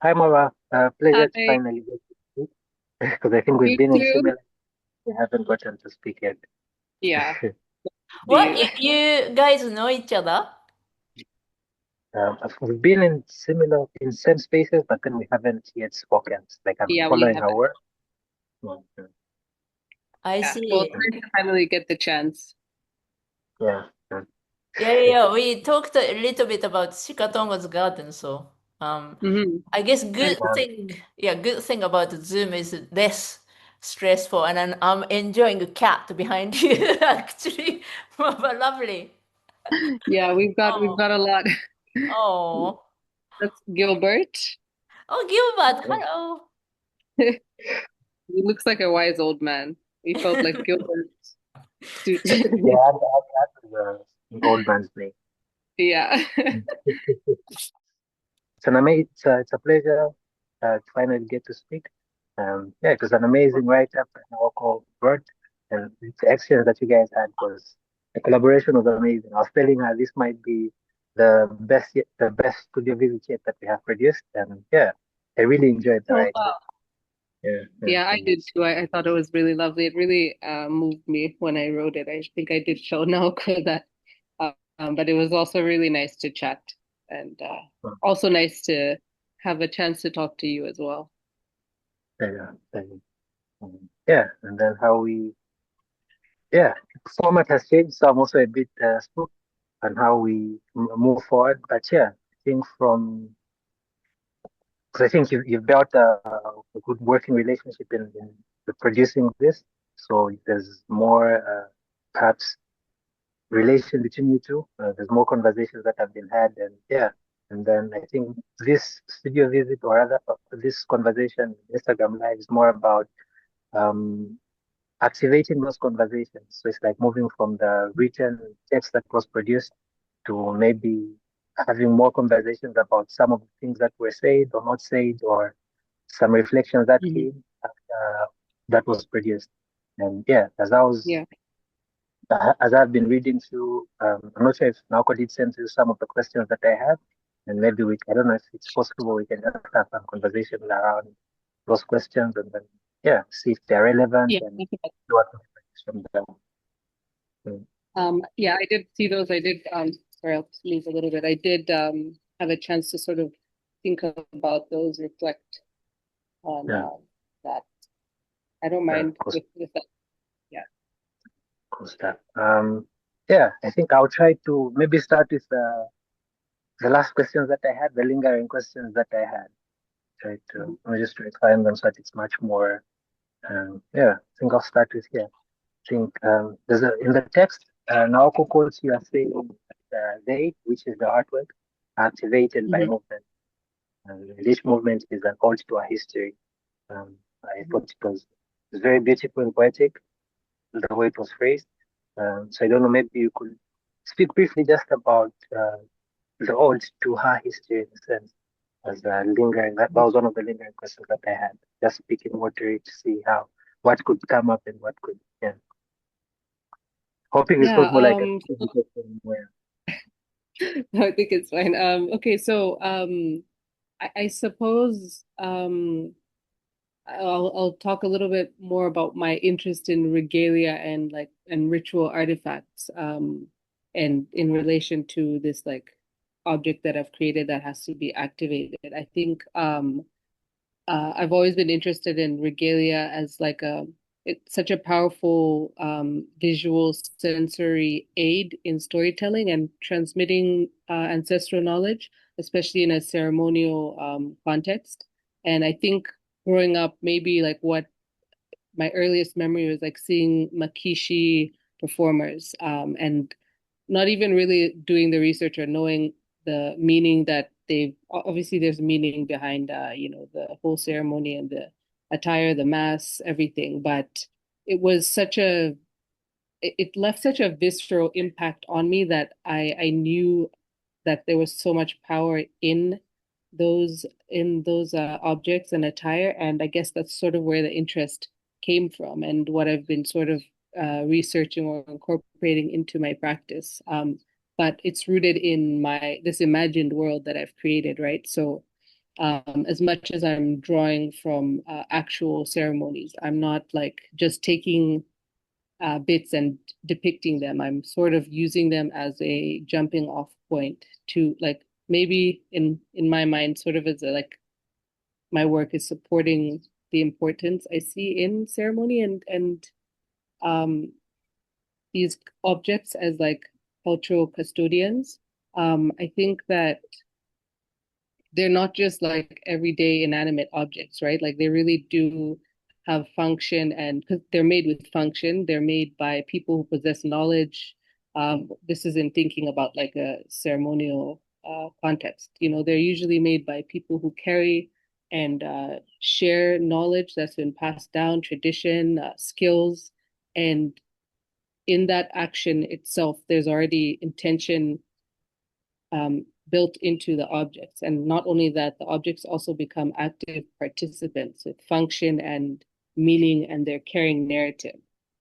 Hi, Mara. Pleasure to Hi, finally get to speak because I think we've you been in too. similar. We haven't gotten to speak yet. Yeah, What? you. You guys know each other? We've been in similar, in same spaces, but then we haven't yet spoken. Like I've been Yeah, we following have her it. work. Mhm. I Yeah. Well, see. it's nice to finally get the chance. Yeah. Yeah. Yeah. We talked a little bit about Shikatongo's garden, so Hmm. I guess And good thing about Zoom is less stressful, and I'm enjoying a cat behind you, actually. But lovely. yeah, we've Oh, got a lot. oh, That's Gilbert. oh, Gilbert, hello. He looks like a wise old man. He felt like Gilbert suited. Yeah, that was an old man's name. Yeah. It's a pleasure to finally get to speak. Yeah, it was an amazing write-up and Naoko wrote, and it's excellent that you guys had because the collaboration was amazing. I was telling her this might be the best studio visit yet that we have produced, and yeah, I really enjoyed the Oh, writing. wow. Yeah, yeah, Yeah, I yeah. did too. I thought it was really lovely. It really moved me when I wrote it. I think I did show Naoko that, but it was also really nice to chat and also nice to have a chance to talk to you as well. Yeah, yeah, yeah, and then how we yeah, format has changed, so I'm also a bit spooked on how we move forward. But yeah, I think from because I think you've built a good working relationship in producing this, so there's more perhaps relation between you two. There's more conversations that have been had, and yeah, and then I think this studio visit or rather this conversation, Instagram Live, is more about um, activating those conversations. So it's like moving from the written text that was produced to maybe having more conversations about some of the things that were said or not said, or some reflections that Mhm. came that was produced. And yeah, Yeah. as I've been reading through, I'm not sure if Naoko did send you some of the questions that I had, and maybe I don't know if it's possible we can just have some conversation around those questions and then yeah, see if they're relevant Yeah. and see what we can from them. Mm. Yeah, I did see those. I did, sorry, I'll sneeze a little bit. I did have a chance to sort of think about those, reflect on Yeah, that. I don't yeah, mind cool, with that. Yeah. cool stuff. Yeah, I think I'll try to maybe start with the last questions that I had, the lingering questions that I had. Try to I'll just try to find them so that it's much more. Yeah, I think I'll start with here. I think there's in the text, Naoko quotes you are saying they, which is the artwork, activated by Hmm. movement. And this movement is an ode to our history. I thought it was very beautiful and poetic the way it was phrased. So I don't know, maybe you could speak briefly just about the ode to her history in a sense, as lingering. That was one of the lingering questions that I had. Just speaking more to it to see how what could come up and what could. Yeah, hoping it's Yeah. not more like a question where. I think it's fine. Okay, so I suppose I'll talk a little bit more about my interest in regalia and like and ritual artifacts and in relation to this like object that I've created that has to be activated. I think I've always been interested in regalia as like it's such a powerful visual sensory aid in storytelling and transmitting ancestral knowledge, especially in a ceremonial context. And I think growing up, maybe like what my earliest memory was like seeing Makishi performers and not even really doing the research or knowing the meaning that they've obviously there's meaning behind the whole ceremony and the attire, the mass, everything, but it was such a it left such a visceral impact on me that I knew that there was so much power in those objects and attire, and I guess that's sort of where the interest came from and what I've been sort of researching or incorporating into my practice. But it's rooted in my this imagined world that I've created, right? So as much as I'm drawing from actual ceremonies. I'm not like just taking bits and depicting them. I'm sort of using them as a jumping off point to like maybe in my mind, sort of as a, like my work is supporting the importance I see in ceremony and um, these objects as like cultural custodians. I think that they're not just like everyday inanimate objects, right? Like they really do have function, and because they're made with function, they're made by people who possess knowledge. This is in thinking about like a ceremonial context. You know, they're usually made by people who carry and share knowledge that's been passed down, tradition, skills, and in that action itself, there's already intention built into the objects. And not only that, the objects also become active participants with function and meaning, and they're carrying narrative.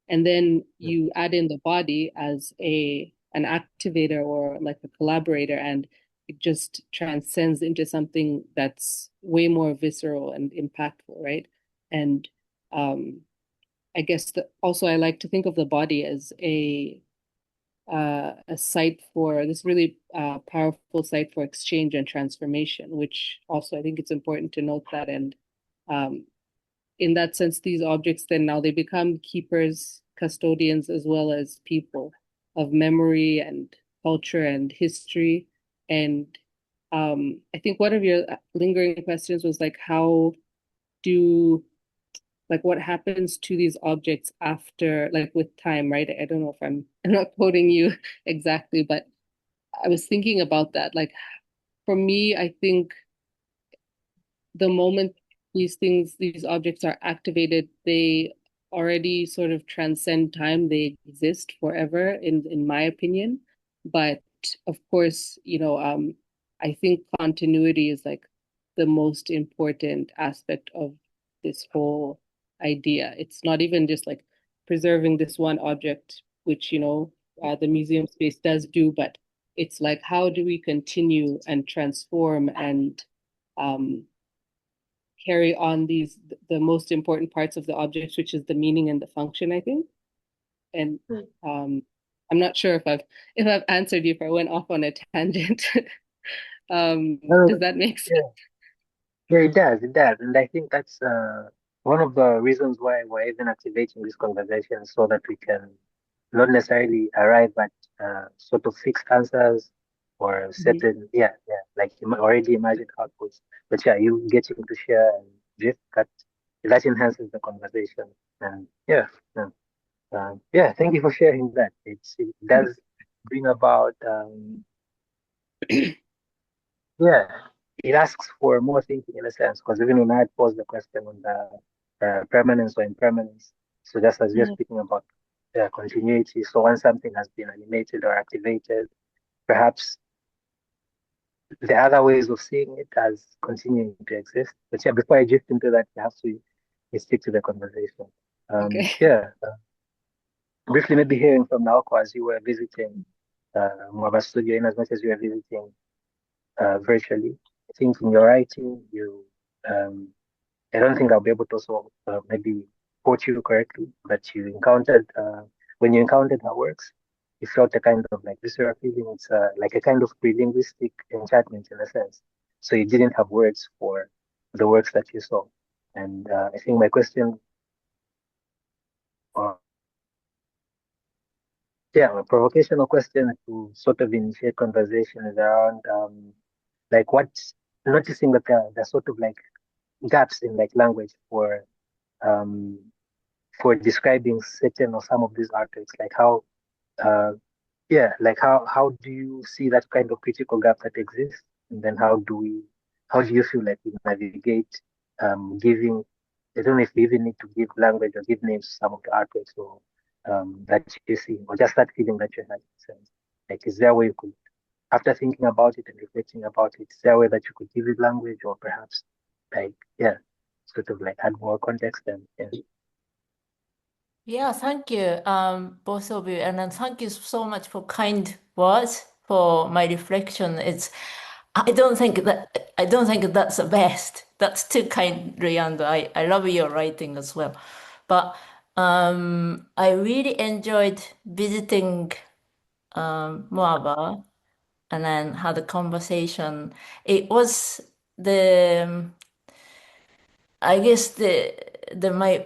And then you add in the body as an activator or like a collaborator, and it just transcends into something that's way more visceral and impactful, right? And I guess also I like to think of the body as a site for this really powerful site for exchange and transformation, which also I think it's important to note that. And um, in that sense, these objects then now they become keepers, custodians, as well as people of memory and culture and history. And I think one of your lingering questions was like, how do like what happens to these objects after like with time, right? I don't know if I'm not quoting you exactly, but I was thinking about that. Like for me, I think the moment these objects are activated, they already sort of transcend time. They exist forever, in my opinion. But of course, I think continuity is like the most important aspect of this whole idea. It's not even just like preserving this one object, which, the museum space does do, but it's like, how do we continue and transform and um, carry on the most important parts of the objects, which is the meaning and the function, I think. And I'm not sure if I've answered you, if I went off on a tangent. Does that make sense? Yeah, yeah, it does, and I think that's one of the reasons why we're even activating this conversation so that we can not necessarily arrive at sort of fixed answers or Mhm. certain, like already imagined outputs. But yeah, you getting to share and drift that enhances the conversation, and thank you for sharing that. It does bring about yeah, it asks for more thinking in a sense, because even when I posed the question on the permanence or impermanence, so just as you're Mhm. speaking about continuity, so once something has been animated or activated, perhaps the other ways of seeing it as continuing to exist. But yeah, before I drift into that, you have to stick to the conversation. Okay. Briefly, maybe hearing from Naoko as you were visiting Mwaba Studio, in as much as you were visiting virtually. I think in your writing, um, I don't think I'll be able to also maybe quote you correctly, but when you encountered her works, you felt a kind of like visceral feeling. It's like a kind of pre-linguistic enchantment in a sense. So you didn't have words for the works that you saw. And I think my question, uh, my provocational question to sort of initiate conversation is around like noticing that there are sort of like gaps in like language um, for describing certain or some of these artworks, like uh, how do you see that kind of critical gap that exists, and then how do you feel like we navigate giving, I don't know if we even need to give language or give names to some of the artworks or that you see, or just that feeling that you had. Like, is there a way you could, after thinking about it and reflecting about it, is there a way that you could give it language, or perhaps like, sort of like add more context and Yeah, thank you, both of you, and then thank you so much for kind words for my reflection. I don't think that's the best. That's too kind, Luyando. I love your writing as well. But I really enjoyed visiting Mwaba and then had a conversation. It was the I guess my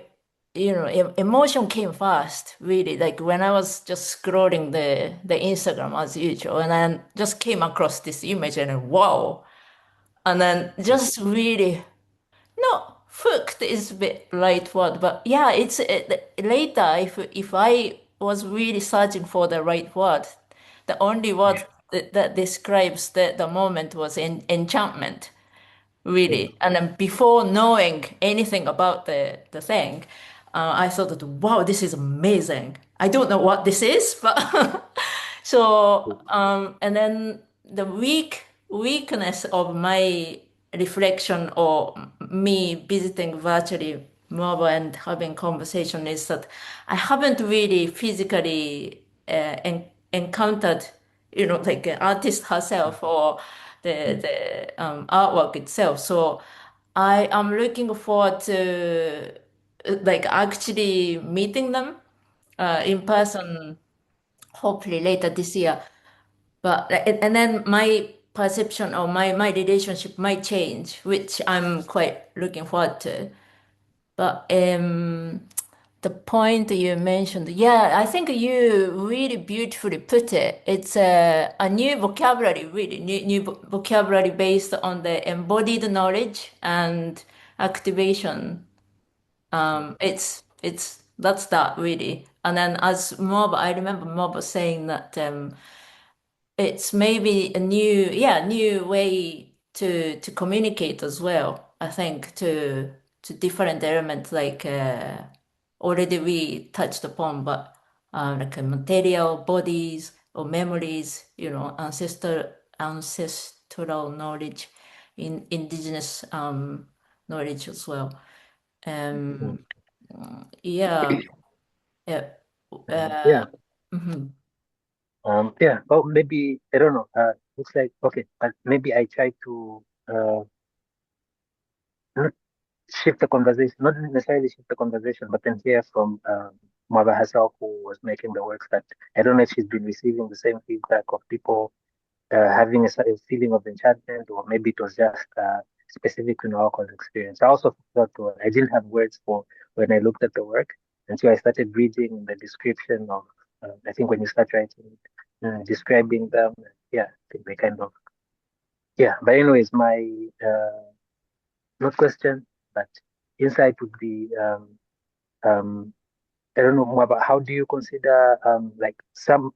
emotion came fast, really. Like when I was just scrolling the Instagram as usual, and then just came across this image and wow, and then just really no, hooked is a bit right word, but yeah, later if I was really searching for the right word, the only word that describes the moment was enchantment, Yeah. really. And then before knowing anything about the thing, I thought that wow, this is amazing. I don't know what this is, but so and then the weakness of my reflection or me visiting virtually Mwaba and having conversation is that I haven't really physically encountered, like an artist herself or the artwork itself. So I am looking forward to like actually meeting them in person, hopefully later this year. But and then my perception or my relationship might change, which I'm quite looking forward to. But the point you mentioned, yeah, I think you really beautifully put it. It's a new vocabulary, really new vocabulary based on the embodied knowledge and activation. It's that's that really. And then as Mob, I remember Mob saying that it's maybe a new way to communicate as well. I think to different elements like already we touched upon, but like material bodies or memories, ancestral knowledge, in indigenous knowledge as well. Mm. Um, yeah, yeah, uh, Yeah. mhm. Yeah. Well, maybe I don't know. Looks like okay, but maybe I try to not shift the conversation, not necessarily shift the conversation, but then hear from Mother herself, who was making the works. That I don't know if she's been receiving the same feedback of people having a feeling of enchantment, or maybe it was just specific to Naoko's experience. I also thought I didn't have words for when I looked at the work, and so I started reading the description of. I think when you start writing, describing them, yeah, I think they kind of yeah. But anyways, my not question, but insight would be um, I don't know more about how do you consider like some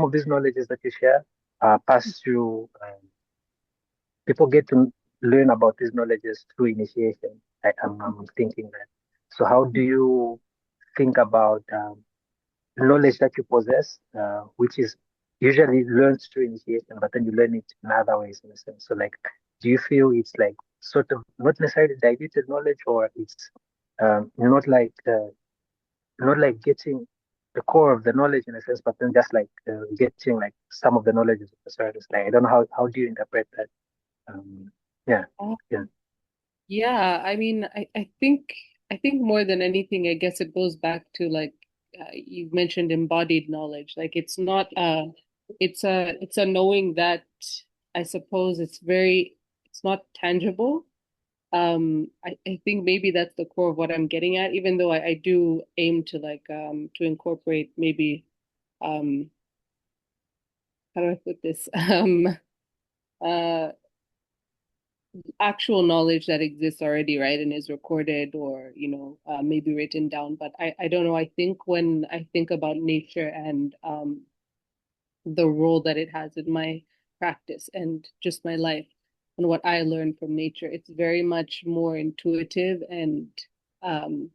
of these knowledges that you share pass through people get to learn about these knowledges through initiation. I'm thinking that. So how do you think about knowledge that you possess, which is usually learned through initiation, but then you learn it in other ways in a sense. So like, do you feel it's like sort of not necessarily diluted knowledge, or it's not like getting the core of the knowledge in a sense, but then just like getting like some of the knowledge of the surface. Like I don't know how do you interpret that? Um, yeah, Uh, yeah, yeah, I mean, I think more than anything, I guess it goes back to like you mentioned embodied knowledge. Like it's a knowing that I suppose it's not tangible. I think maybe that's the core of what I'm getting at, even though I do aim to like to incorporate maybe um how do I put this? Uh actual knowledge that exists already, right, and is recorded or, maybe written down. But I don't know. I think when I think about nature and the role that it has in my practice and just my life and what I learn from nature, it's very much more intuitive and um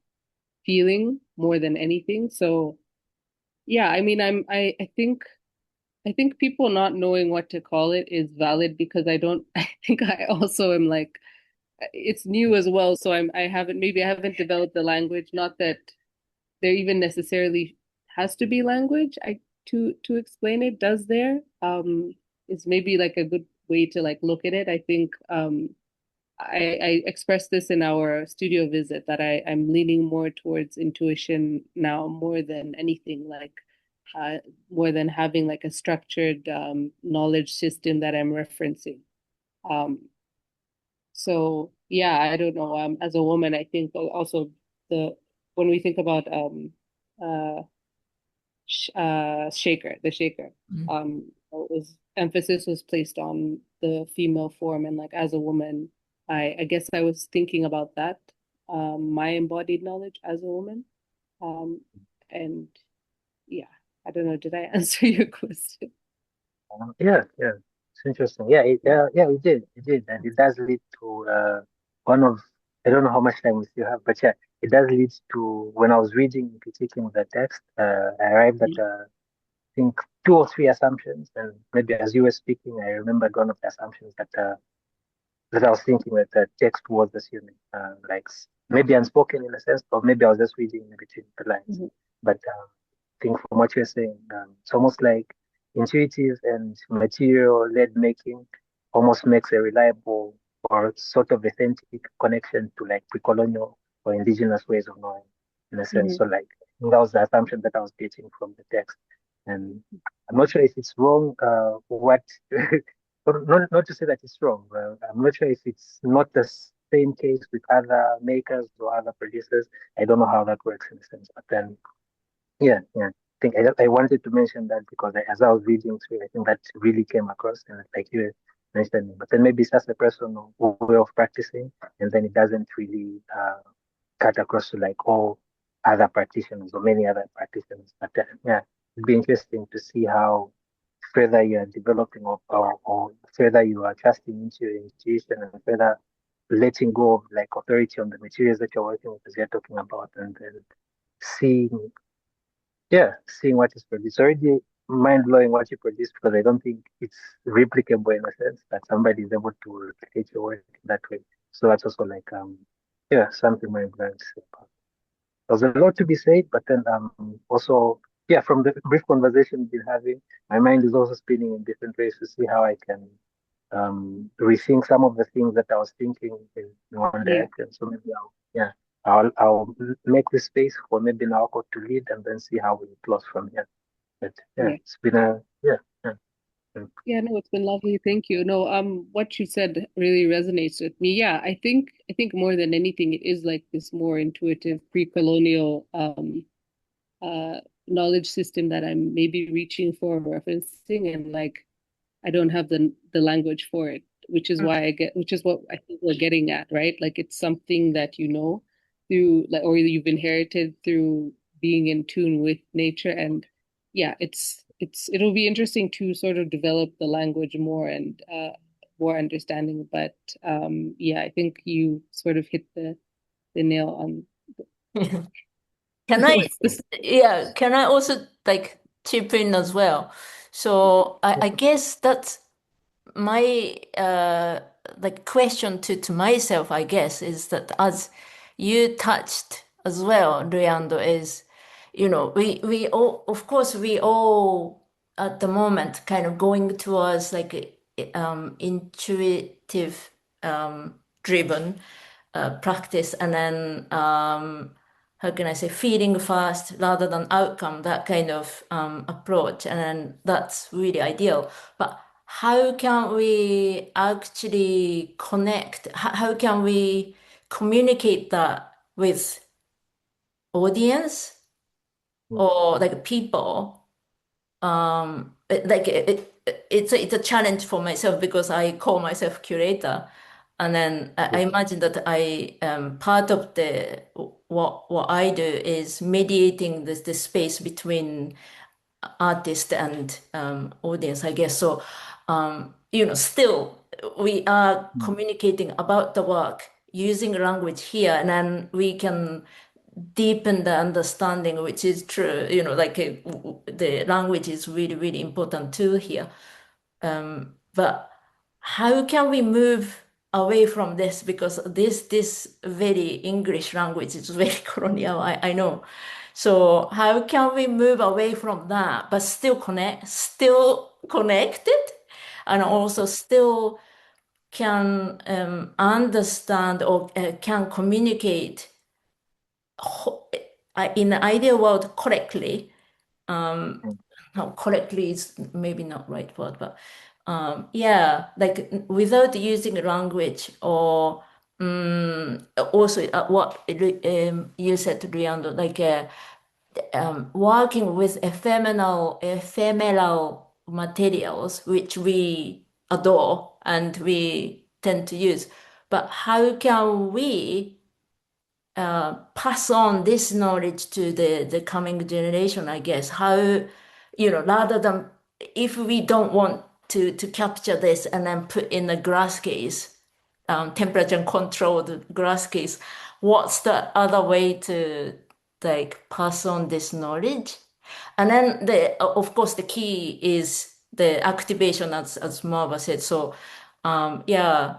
feeling more than anything. So yeah, I mean, I think people not knowing what to call it is valid because I don't I think I also am like it's new as well, so I haven't developed the language. Not that there even necessarily has to be language I to explain it. Does there? is maybe like a good way to like look at it. I think I expressed this in our studio visit that I'm leaning more towards intuition now more than anything, like uh, more than having like a structured knowledge system that I'm referencing. Um, so yeah, I don't know. As a woman, I think also the when we think about uh the shaker, Mm. was emphasis was placed on the female form, and like as a woman, I guess I was thinking about that, my embodied knowledge as a woman, um, and yeah, I don't know. Did I answer your question? Yeah, yeah, it's interesting. Yeah, yeah, it did, and it does lead to one of I don't know how much time we still have, but yeah, it does lead to when I was reading, critiquing the text, I arrived at I think two or three assumptions, and maybe as you were speaking, I remembered one of the assumptions that I was thinking that the text was assuming, like maybe unspoken in a sense, or maybe I was just reading in between the lines. Mhm. But I think from what you're saying, it's almost like intuitive and material-led making almost makes a reliable or sort of authentic connection to like pre-colonial or indigenous ways of knowing, in a sense. Mhm. So like that was the assumption that I was getting from the text, and I'm not sure if it's wrong. What not to say that it's wrong. I'm not sure if it's not the same case with other makers or other producers. I don't know how that works in a sense. But then, yeah, yeah. I think I wanted to mention that because as I was reading through, I think that really came across, and like you were mentioning. But then maybe it's just a personal way of practicing, and then it doesn't really cut across to like all other practitioners or many other practitioners. But yeah, it'd be interesting to see how further you are developing or further you are trusting into your intuition and further letting go of like authority on the materials that you're working with as you're talking about and then seeing seeing what is produced. It's already mind blowing what you produce because I don't think it's replicable in a sense that somebody is able to replicate your work that way. So that's also like something mind blowing to say about. There's a lot to be said, but then also from the brief conversation we've been having, my mind is also spinning in different ways to see how I can rethink some of the things that I was thinking in one Yeah, direction. So maybe I'll make the space for maybe Naoko to lead and then see how we close from here. But yeah, yeah. it's been a yeah. Yeah. Yeah, no, it's been lovely. Thank you. No, what you said really resonates with me. Yeah, I think more than anything, it is like this more intuitive pre-colonial uh knowledge system that I'm maybe reaching for referencing, and like I don't have the language for it, which is what I think we're getting at, right? Like it's something that you know through like or you've inherited through being in tune with nature, and yeah, it'll be interesting to sort of develop the language more and more understanding. But yeah, I think you sort of hit the nail on Can I, what's this? yeah, can I also like chip in as well? So I guess that's my like question to myself, I guess, is that as you touched as well, Luyando, is, we all, of course, we all at the moment kind of going towards like intuitive driven practice, and then how can I say, feeling first rather than outcome, that kind of approach, and then that's really ideal. But how can we actually connect? How can we communicate that with audience or like people? It's a challenge for myself because I call myself curator, and then I imagine that I part of the what I do is mediating this space between artist and audience, I guess. So, still we are communicating about the work using language here, and then we can deepen the understanding, which is true. Like the language is really, really important too here. But how can we move away from this? Because this very English language is very colonial, I know. So how can we move away from that, but still connected? and also still can understand or can communicate in the ideal world correctly. No, correctly is maybe not right word, but yeah, like without using language or also what you said, Luyando, like working with ephemeral materials, which we adore and we tend to use. But how can we pass on this knowledge to the coming generation, I guess? How, rather than if we don't want to capture this and then put in a glass case, temperature controlled glass case, what's the other way to like pass on this knowledge? And then of course the key is the activation, as Mwaba said. So yeah,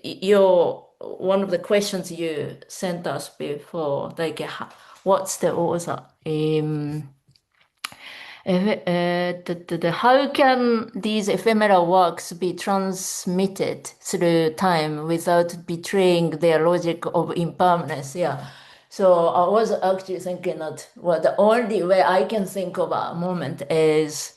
your one of the questions you sent us before, like what's the author? How can these ephemeral works be transmitted through time without betraying their logic of impermanence? Yeah. So I was actually thinking that, well, the only way I can think of a moment is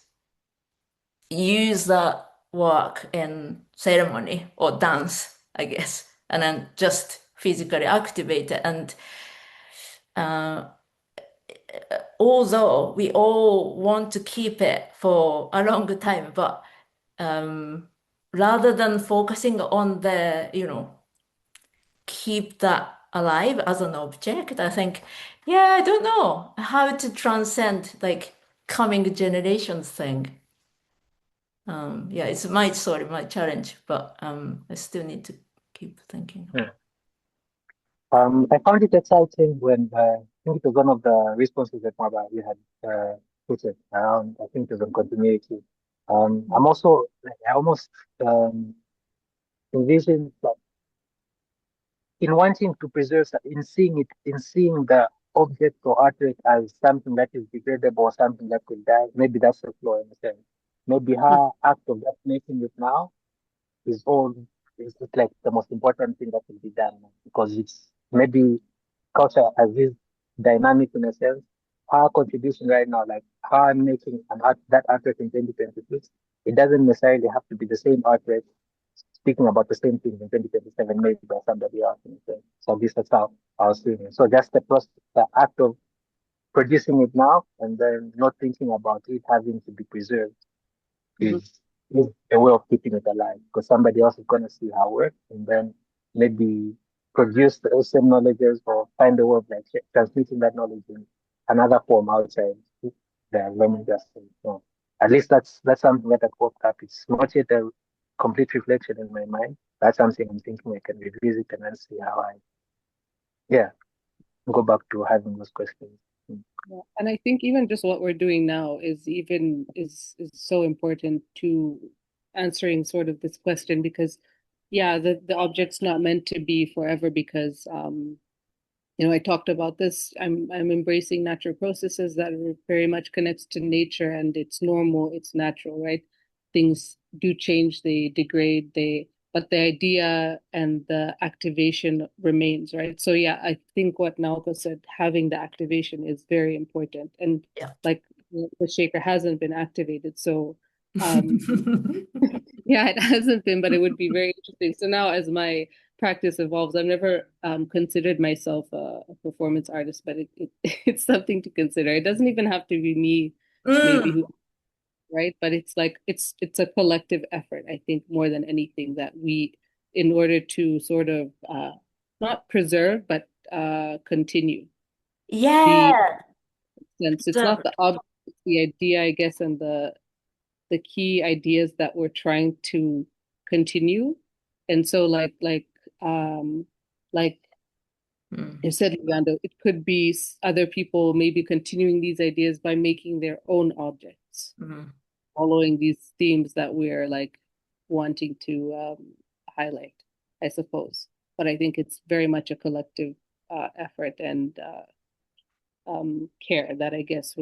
use the work in ceremony or dance, I guess, and then just physically activate it. And although we all want to keep it for a long time, but rather than focusing on the, keep that alive as an object, I think, yeah, I don't know how to transcend like coming generations thing. Yeah, it's my story, my challenge, but I still need to keep thinking. I found it exciting when I think it was one of the responses that Mwaba you had put it around. I think it was on continuity. I'm also like, I almost envision that in wanting to preserve, in seeing the object or artwork as something that is degradable or something that could die. Maybe that's a flaw in a sense. Maybe her act of just making it now is all is like the most important thing that will be done because it's maybe culture as this dynamic in a sense. Our contribution right now, like how I'm making an art that artwork in 2026, it doesn't necessarily have to be the same artwork speaking about the same thing in 2027, maybe by somebody else. In a sense. So this is how I was seeing it. So just the process, the act of producing it now and then not thinking about it having to be preserved is is a way of keeping it alive because somebody else is going to see our work and then maybe produce the same knowledges or find a way of like transmitting that knowledge in another form outside the learning just so at least that's something that I popped up. It's not yet a complete reflection in my mind. That's something I'm thinking I can revisit and then see how I yeah go back to having those questions. Yeah. And I think even just what we're doing now is so important to answering sort of this question because yeah, the object's not meant to be forever because I talked about this. I'm embracing natural processes that are very much connects to nature and it's normal, it's natural, right? Things do change, they degrade, but the idea and the activation remains, right? So yeah, I think what Naoko said, having the activation is very important. And Yeah. like the shaker hasn't been activated. So yeah, it hasn't been, but it would be very interesting. So now as my practice evolves, I've never considered myself a performance artist, but it's something to consider. It doesn't even have to be me, maybe who, right? But it's like it's a collective effort, I think, more than anything that we, in order to sort of not preserve, but continue the Yeah. sense. It's not Exactly. the object, it's the idea, I guess, and the key ideas that we're trying to continue. And so like you said, Luyando, it could be other people maybe continuing these ideas by making their own objects, following these themes that we're like wanting to highlight, I suppose. But I think it's very much a collective effort and care that I guess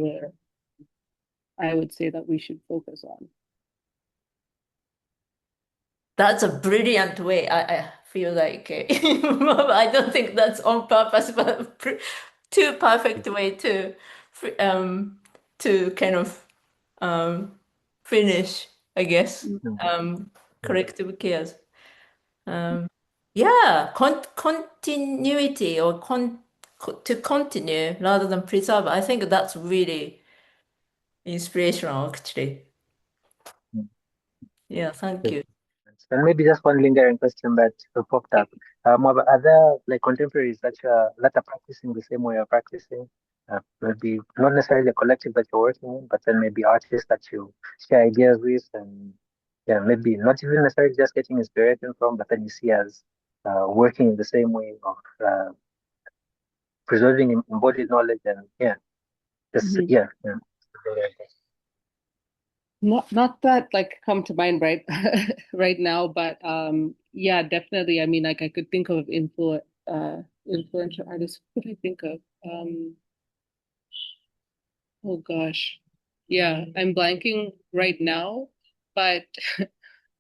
I would say that we should focus on. that's a brilliant way. I feel like I don't think that's on purpose, but too perfect way to kind of finish, I guess. Corrective cares. Yeah, continuity or to continue rather than preserve. I think that's really inspirational, actually. Yeah, thank you. And maybe just one lingering question that popped up. Mwaba, are there like contemporaries that are practicing the same way you're practicing? Maybe not necessarily a collective that you're working in, but then maybe artists that you share ideas with, and yeah, maybe not even necessarily just getting inspiration from, but then you see as working in the same way of preserving embodied knowledge, and yeah, just Mhm. yeah. Not that like come to mind right now, but yeah, definitely. I mean, like I could think of influential artists. Who could I think of? Oh gosh. Yeah, I'm blanking right now, but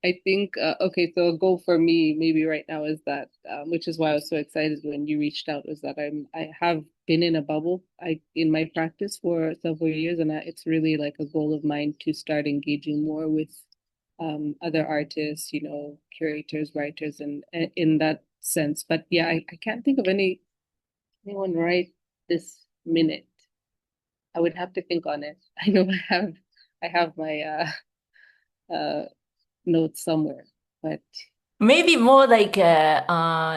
I think okay, so a goal for me maybe right now is that which is why I was so excited when you reached out, was that I have been in a bubble in my practice for several years, and it's really like a goal of mine to start engaging more with other artists, curators, writers, and in that sense. But yeah, I can't think of anyone right this minute. I would have to think on it. I know I have my uh notes somewhere, but Maybe more like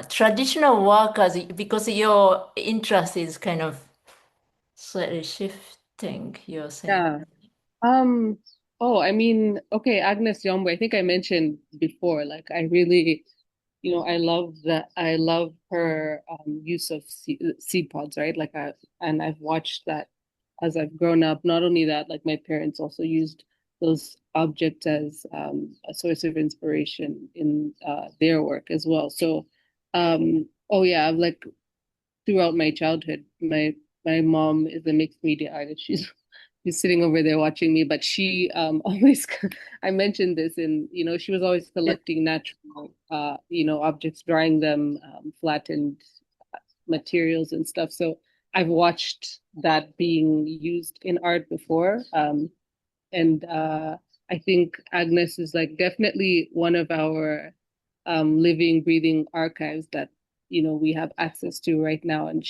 traditional workers, because your interest is kind of slightly shifting, you're saying. yeah. Oh, I mean, okay, Agnes Yombo, I think I mentioned before, like I really, I love her use of seed pods, right? And I've watched that as I've grown up. Not only that, like my parents also used those objects as a source of inspiration in their work as well. So, oh yeah, I've like throughout my childhood, my mom is a mixed media artist. She's sitting over there watching me, but she always I mentioned this, and she was always collecting natural objects, drying them, flattened materials and stuff. So I've watched that being used in art before. And I think Agnes is like definitely one of our living, breathing archives that we have access to right now. And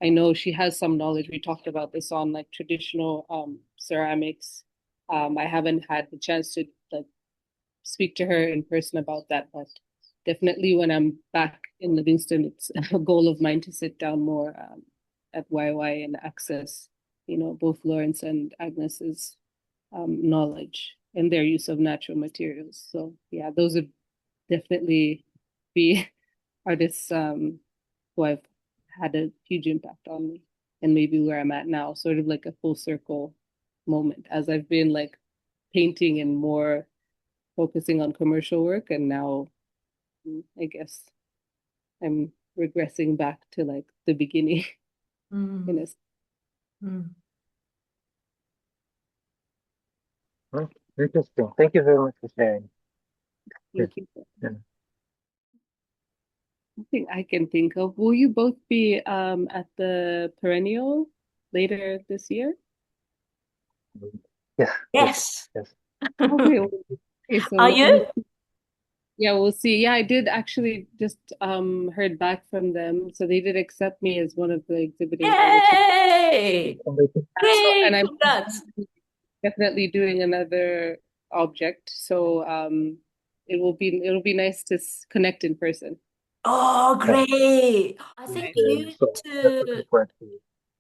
I know she has some knowledge. We talked about this on like traditional ceramics. I haven't had the chance to like speak to her in person about that, but definitely when I'm back in Livingston, it's a goal of mine to sit down more at YY and access, both Lawrence and Agnes's knowledge and their use of natural materials. So yeah, those would definitely be artists who I've had a huge impact on me and maybe where I'm at now, sort of like a full circle moment as I've been like painting and more focusing on commercial work, and now I guess I'm regressing back to like the beginning in Mm, a mm. Interesting. Thank you very much for sharing. Good. thank you. Yeah. I think I can think of. Will you both be at the perennial later this year? Yes, yes, Yes. yes. Okay, okay, Are so you? yeah, we'll see. Yeah, I did actually just heard back from them. So they did accept me as one of the exhibiting artists. Yay! So, and Yay! I'm Congrats. definitely doing another object. So it'll be nice to connect in person. Oh, Yeah. great. I think you So just looking two, forward to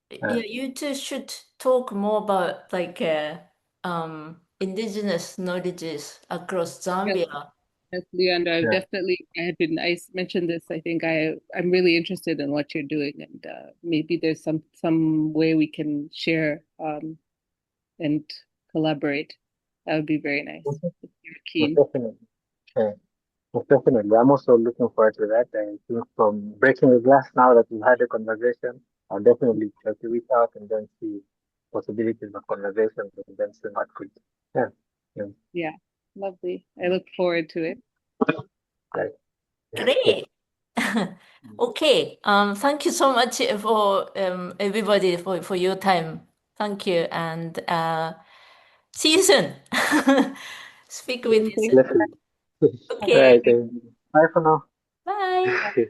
yeah, you two should talk more about like indigenous knowledges across Yes, Zambia. yes, Luyando, yeah. I had been, I mentioned this. I think I'm really interested in what you're doing, and maybe there's some way we can share and collaborate. That would be very nice if you're Most keen. definitely. Yeah. Most definitely. I'm also looking forward to that. I think from breaking the glass now that we've had a conversation, I'll definitely try to reach out and then see possibilities of conversations and then see what could. Yeah. Yeah. Yeah, lovely. I look forward to it. Right. Great. Okay. Thank you so much for everybody for your time. Thank you, and see you soon. Speak with you Thank soon. Lovely. Okay. Right. Bye for now. Bye.